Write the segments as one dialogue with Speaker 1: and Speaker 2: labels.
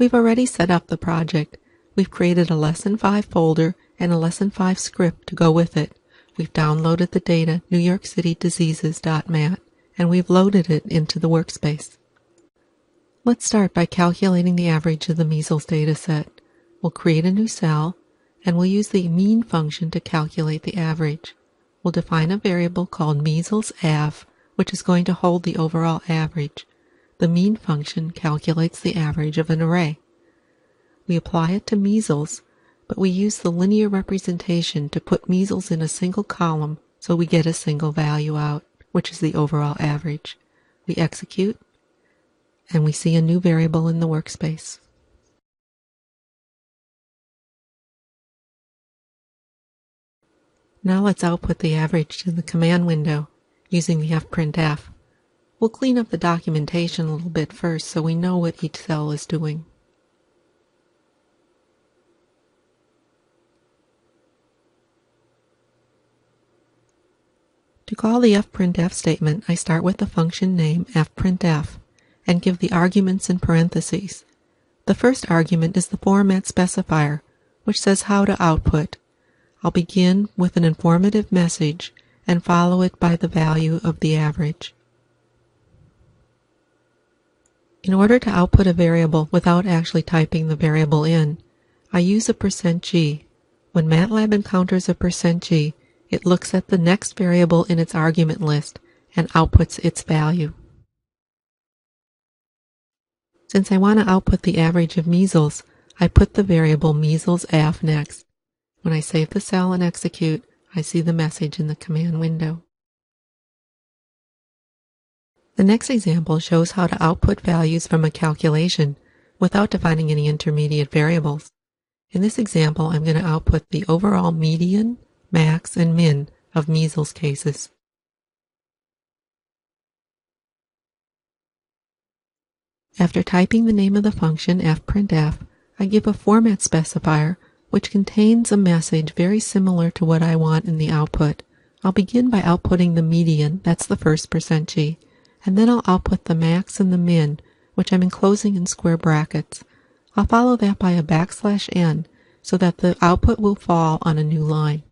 Speaker 1: We've already set up the project. We've created a Lesson 5 folder and a Lesson 5 script to go with it. We've downloaded the data NewYorkCityDiseases.mat, and we've loaded it into the workspace. Let's start by calculating the average of the measles data set. We'll create a new cell, and we'll use the mean function to calculate the average. We'll define a variable called measles_av, which is going to hold the overall average. The mean function calculates the average of an array. We apply it to measles, but we use the linear representation to put measles in a single column so we get a single value out, which is the overall average. We execute, and we see a new variable in the workspace. Now let's output the average to the command window using the fprintf. We'll clean up the documentation a little bit first so we know what each cell is doing. To call the fprintf statement, I start with the function name fprintf and give the arguments in parentheses. The first argument is the format specifier, which says how to output. I'll begin with an informative message and follow it by the value of the average. In order to output a variable without actually typing the variable in, I use a %g. When MATLAB encounters a %g, it looks at the next variable in its argument list and outputs its value. Since I want to output the average of measles, I put the variable measles_av next. When I save the cell and execute, I see the message in the command window. The next example shows how to output values from a calculation without defining any intermediate variables. In this example, I'm going to output the overall median, max, and min of measles cases. After typing the name of the function fprintf, I give a format specifier which contains a message very similar to what I want in the output. I'll begin by outputting the median, that's the first %g, and then I'll output the max and the min, which I'm enclosing in square brackets. I'll follow that by a \n so that the output will fall on a new line.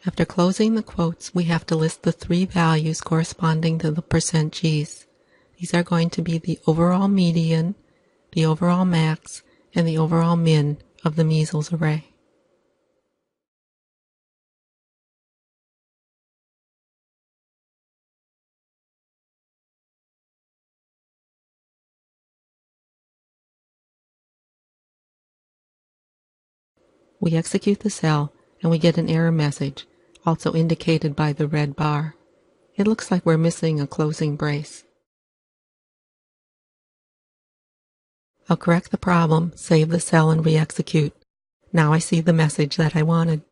Speaker 1: After closing the quotes, we have to list the three values corresponding to the %g's. These are going to be the overall median, the overall max, and the overall min of the measles array. We execute the cell, and we get an error message, also indicated by the red bar. It looks like we're missing a closing brace. I'll correct the problem, save the cell, and re-execute. Now I see the message that I wanted.